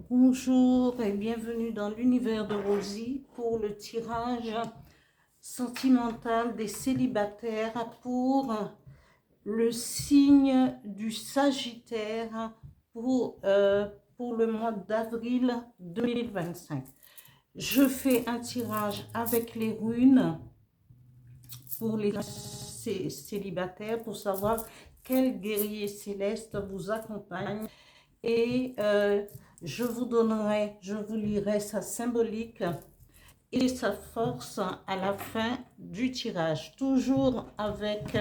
Bonjour et bienvenue dans l'univers de Rosie pour le tirage sentimental des célibataires pour le signe du Sagittaire pour le mois d'avril 2025. Je fais un tirage avec les runes pour les célibataires pour savoir quel guerrier céleste vous accompagne et je vous lirai sa symbolique et sa force à la fin du tirage. Toujours avec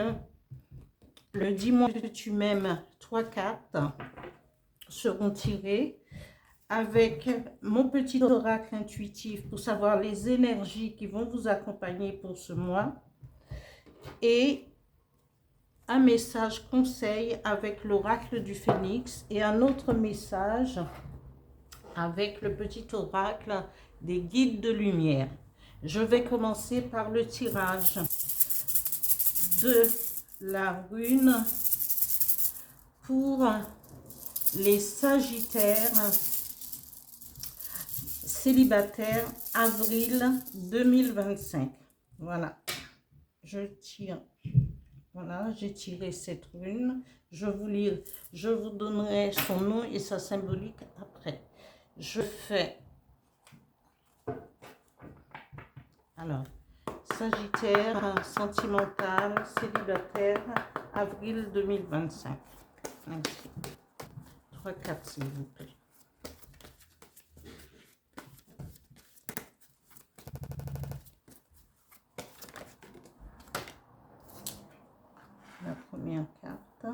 le dis-moi que tu m'aimes, 3 cartes seront tirées avec mon petit oracle intuitif pour savoir les énergies qui vont vous accompagner pour ce mois et un message conseil avec l'oracle du Phénix et un autre message avec le petit oracle des guides de lumière. Je vais commencer par le tirage de la rune pour les Sagittaires célibataires avril 2025. Voilà, je tire. Voilà, j'ai tiré cette rune. Je vous donnerai son nom et sa symbolique après. Je fais, alors, Sagittaire, sentimental, célibataire, avril 2025. Merci. 3, 4, s'il vous plaît. La première carte.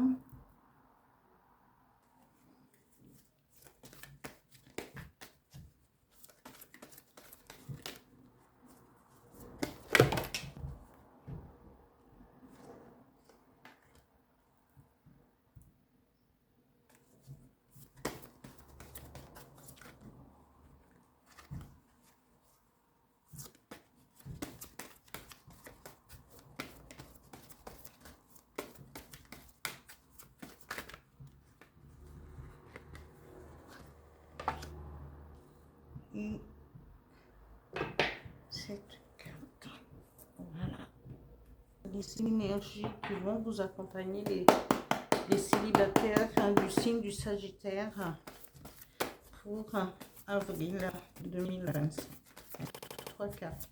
Et cette carte. Voilà. Les énergies qui vont vous accompagner, les célibataires du signe du Sagittaire pour avril 2025. 3 cartes.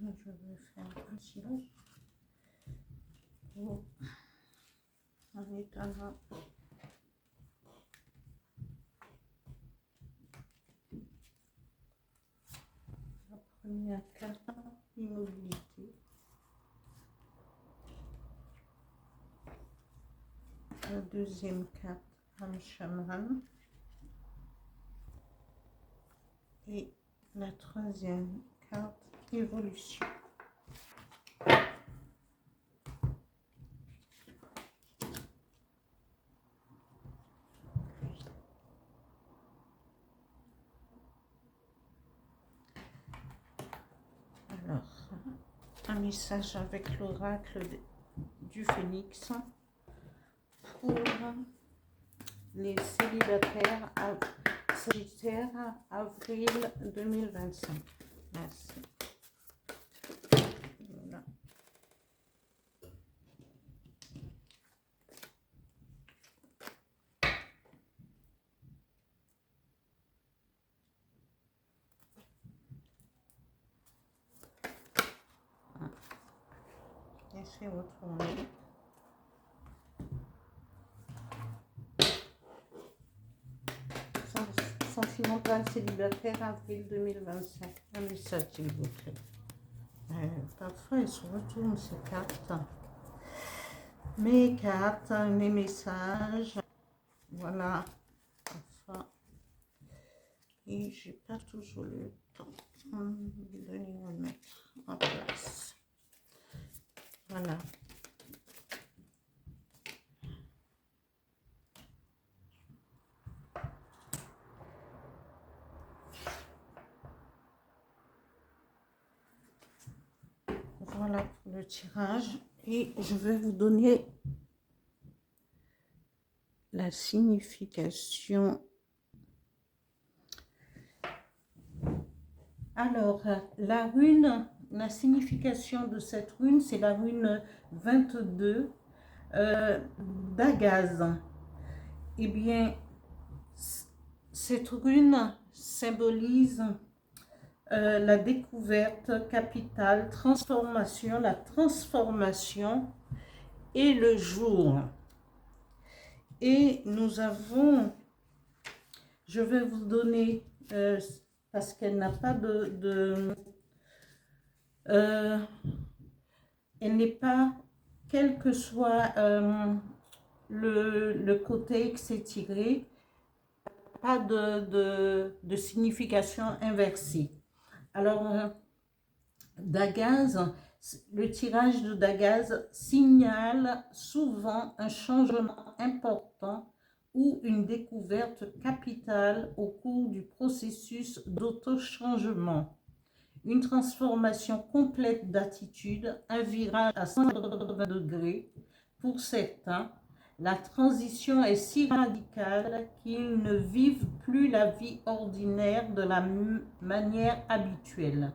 Je vais faire un tirage pour un étalon. La première carte, immobilité. La deuxième carte, âme chaman. Et la troisième carte, évolution. Alors, un message avec l'oracle du Phénix pour les célibataires Sagittaire avril 2025. Merci. Voilà. Laissez retourner. Sentimental célibataire avril 2025. Un message s'il vous plaît. Parfois, elles se retournent ces cartes. Mes cartes, mes messages. Voilà. Parfois. Et j'ai pas toujours le temps de les remettre en place. Voilà. Voilà pour le tirage. Et je vais vous donner la signification. Alors, la rune, la signification de cette rune, c'est la rune 22 d'Agaz. Eh bien, cette rune symbolise la découverte capitale, transformation, la transformation et le jour. Et nous avons, je vais vous donner, parce qu'elle n'a pas elle n'est pas, quel que soit le côté que c'est tiré, pas de signification inversée. Alors, Dagaz, le tirage de Dagaz signale souvent un changement important ou une découverte capitale au cours du processus d'auto-changement. Une transformation complète d'attitude, un virage à 180 degrés. Pour certains, la transition est si radicale qu'ils ne vivent plus la vie ordinaire de la manière habituelle.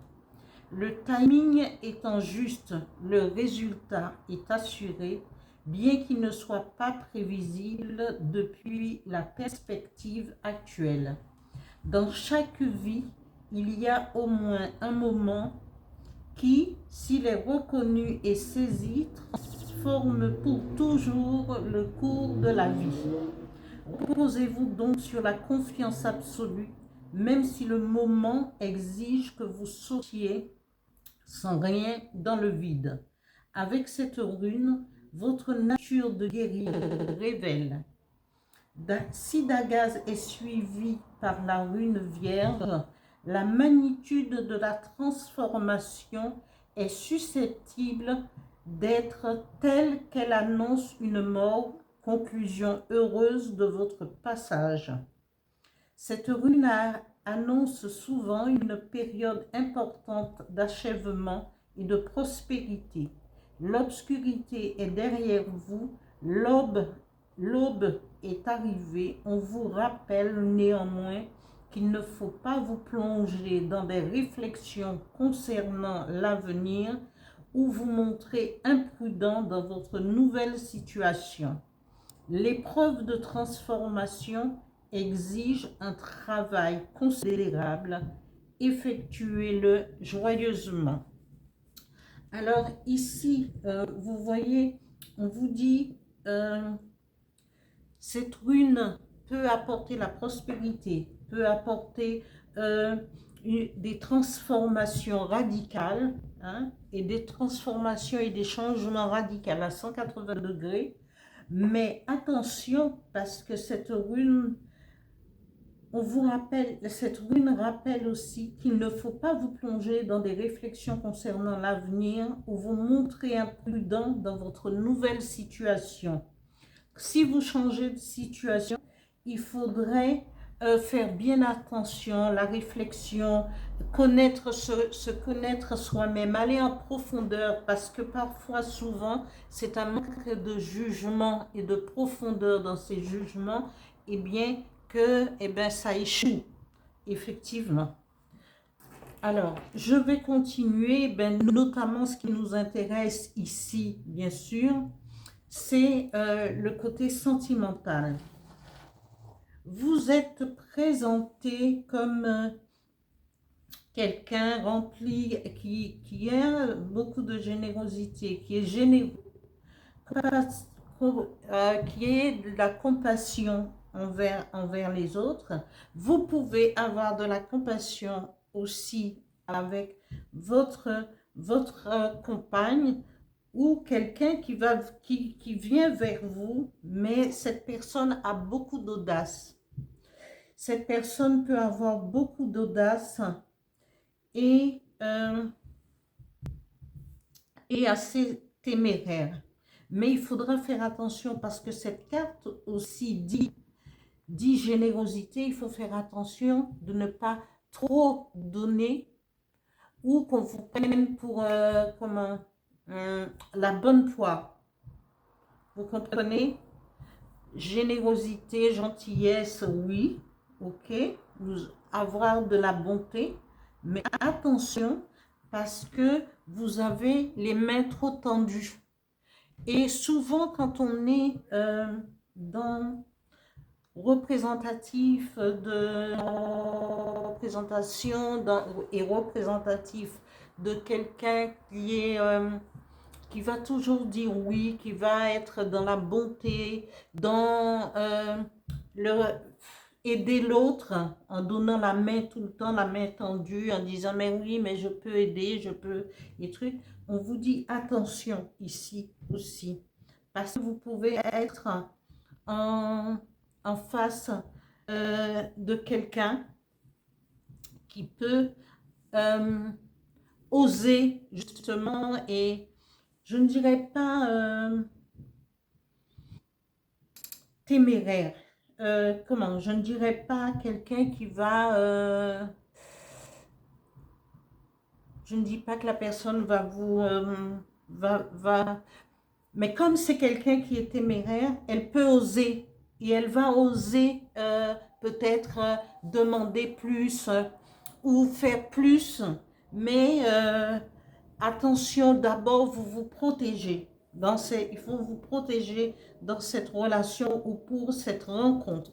Le timing étant juste, le résultat est assuré, bien qu'il ne soit pas prévisible depuis la perspective actuelle. Dans chaque vie, il y a au moins un moment qui, s'il est reconnu et saisi, transforme pour toujours le cours de la vie. Reposez-vous donc sur la confiance absolue, même si le moment exige que vous sautiez sans rien dans le vide. Avec cette rune, votre nature de guerrier révèle. Si Dagaz est suivi par la rune vierge, la magnitude de la transformation est susceptible d'être telle qu'elle annonce une mort, conclusion heureuse de votre passage. Cette rune annonce souvent une période importante d'achèvement et de prospérité. L'obscurité est derrière vous, l'aube est arrivée. On vous rappelle néanmoins qu'il ne faut pas vous plonger dans des réflexions concernant l'avenir ou vous montrer imprudent dans votre nouvelle situation. L'épreuve de transformation exige un travail considérable. Effectuez-le joyeusement. Alors ici, vous voyez, on vous dit, cette rune peut apporter la prospérité, peut apporter des transformations radicales, hein, et des transformations et des changements radicaux à 180 degrés. Mais attention, parce que cette rune, on vous rappelle, cette rune rappelle aussi qu'il ne faut pas vous plonger dans des réflexions concernant l'avenir ou vous montrer imprudent dans votre nouvelle situation. Si vous changez de situation, il faudrait faire bien attention, la réflexion, se connaître soi-même, aller en profondeur, parce que parfois, souvent, c'est un manque de jugement et de profondeur dans ces jugements, et bien que ça échoue, effectivement. Alors, je vais continuer, notamment ce qui nous intéresse ici, bien sûr, c'est le côté sentimental. Vous êtes présenté comme quelqu'un rempli, qui a beaucoup de générosité, qui est généreux, qui est de la compassion envers les autres. Vous pouvez avoir de la compassion aussi avec votre compagne, ou quelqu'un qui vient vers vous, mais cette personne a beaucoup d'audace. Cette personne peut avoir beaucoup d'audace et assez téméraire. Mais il faudra faire attention parce que cette carte aussi dit générosité. Il faut faire attention de ne pas trop donner ou qu'on vous prenne pour la bonne foi. Vous comprenez? Générosité, gentillesse, oui, ok, avoir de la bonté, mais attention parce que vous avez les mains trop tendues. Et souvent quand on est dans représentatif de représentation et représentatif de quelqu'un qui va toujours dire oui, qui va être dans la bonté, dans aider l'autre en donnant la main tout le temps, la main tendue, en disant mais oui, mais je peux aider, je peux, et trucs. On vous dit attention ici aussi, parce que vous pouvez être en face de quelqu'un qui peut oser justement, et je ne dirais pas téméraire. Je ne dirais pas quelqu'un qui va... je ne dis pas que la personne va vous... mais comme c'est quelqu'un qui est téméraire, elle peut oser. Et elle va oser peut-être demander plus ou faire plus. Mais attention, d'abord, vous vous protégez. Il faut vous protéger dans cette relation ou pour cette rencontre.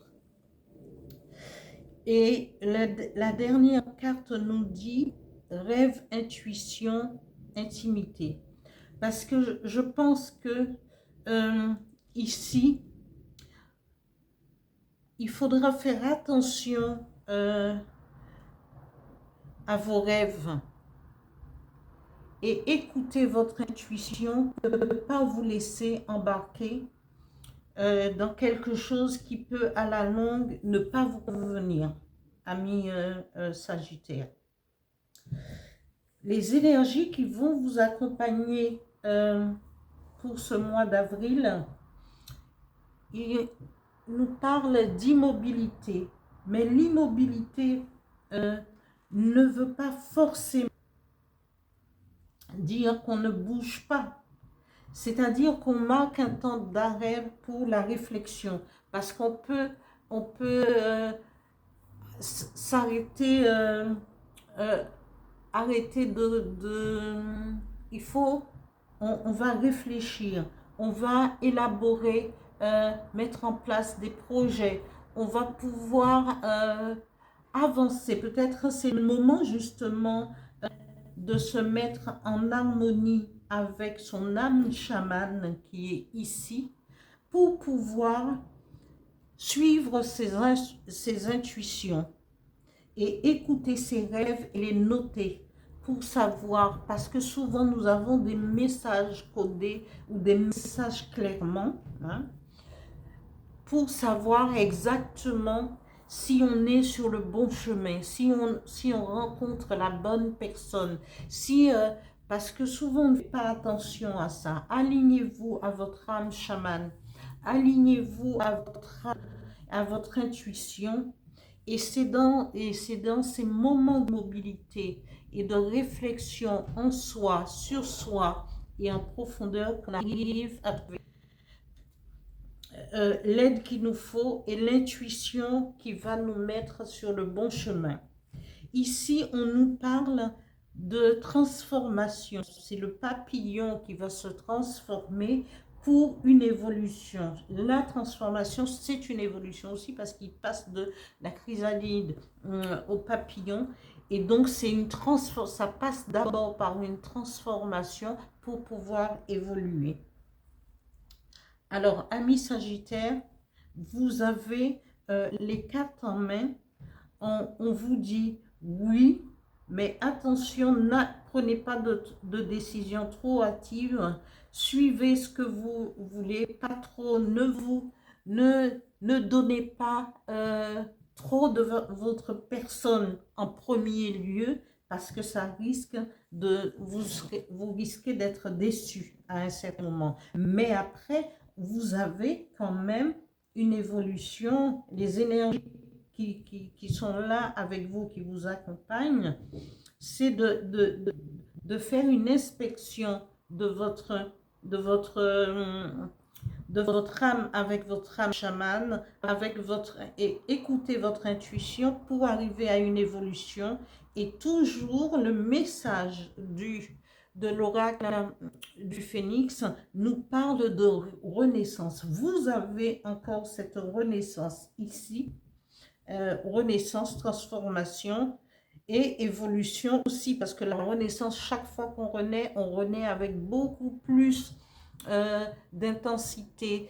Et la dernière carte nous dit rêve, intuition, intimité. Parce que je pense que ici, il faudra faire attention à vos rêves et écouter votre intuition, de ne pas vous laisser embarquer dans quelque chose qui peut à la longue ne pas vous convenir, amis Sagittaire. Les énergies qui vont vous accompagner pour ce mois d'avril, il nous parle d'immobilité, mais l'immobilité ne veut pas forcément dire qu'on ne bouge pas. C'est-à-dire qu'on marque un temps d'arrêt pour la réflexion. Parce qu'on peut s'arrêter, il faut, on va réfléchir, on va élaborer, mettre en place des projets, on va pouvoir avancer. Peut-être c'est le moment justement de se mettre en harmonie avec son âme chamane qui est ici pour pouvoir suivre ses intuitions et écouter ses rêves et les noter pour savoir, parce que souvent nous avons des messages codés ou des messages clairement, hein, pour savoir exactement si on est sur le bon chemin, si on rencontre la bonne personne, parce que souvent on ne fait pas attention à ça. Alignez-vous à votre âme chamane, alignez-vous à votre intuition, et c'est dans ces moments de mobilité et de réflexion en soi, sur soi et en profondeur qu'on arrive à trouver l'aide qu'il nous faut et l'intuition qui va nous mettre sur le bon chemin. Ici, on nous parle de transformation. C'est le papillon qui va se transformer pour une évolution. La transformation, c'est une évolution aussi parce qu'il passe de la chrysalide au papillon. Et donc, ça passe d'abord par une transformation pour pouvoir évoluer. Alors, amis Sagittaires, vous avez les cartes en main. On vous dit oui, mais attention, prenez pas de décision trop hâtive. Suivez ce que vous voulez, pas trop. Ne donnez pas trop de votre personne en premier lieu, parce que ça risque de vous risquez d'être déçu à un certain moment. Mais après, vous avez quand même une évolution, les énergies qui sont là avec vous, qui vous accompagnent, c'est de faire une inspection de votre, de votre, de votre âme avec votre âme chamane, et écouter votre intuition pour arriver à une évolution. Et toujours le message de l'oracle du phénix nous parle de renaissance. Vous avez encore cette renaissance ici, renaissance, transformation et évolution aussi, parce que la renaissance, chaque fois qu'on renaît, on renaît avec beaucoup plus d'intensité,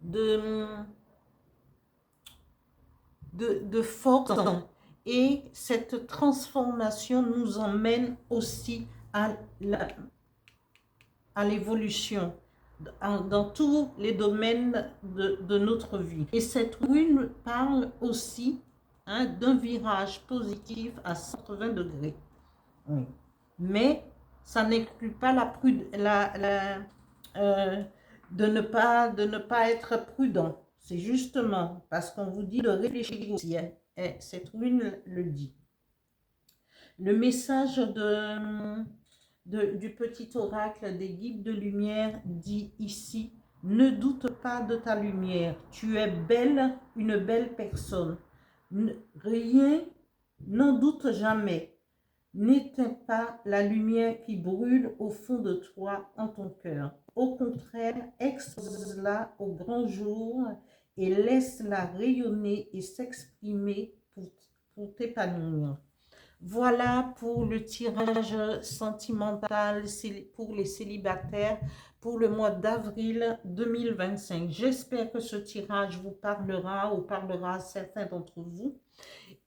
de force. Et cette transformation nous emmène aussi à l'évolution dans tous les domaines de notre vie. Et cette rune parle aussi d'un virage positif à 180 degrés. Oui. Mais ça n'exclut pas de ne pas être prudent. C'est justement parce qu'on vous dit de réfléchir aussi. Cette rune le dit. Le message du petit oracle des guides de lumière dit ici: ne doute pas de ta lumière, tu es belle, une belle personne. Rien, n'en doute jamais. N'éteins pas la lumière qui brûle au fond de toi, en ton cœur. Au contraire, expose-la au grand jour et laisse-la rayonner et s'exprimer pour t'épanouir. Voilà pour le tirage sentimental pour les célibataires pour le mois d'avril 2025. J'espère que ce tirage vous parlera ou parlera à certains d'entre vous.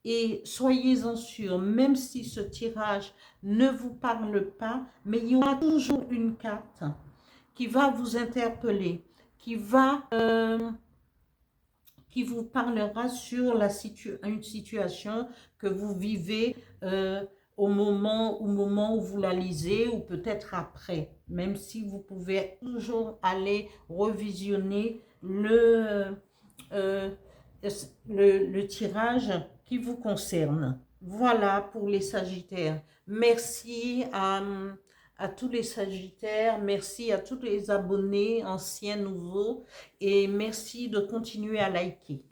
Et soyez-en sûrs, même si ce tirage ne vous parle pas, mais il y aura toujours une carte qui va vous interpeller, qui vous parlera sur une situation que vous vivez au moment où vous la lisez, ou peut-être après, même si vous pouvez toujours aller revisionner le tirage qui vous concerne. Voilà pour les Sagittaires. Merci à tous les Sagittaires, merci à tous les abonnés, anciens, nouveaux, et merci de continuer à liker.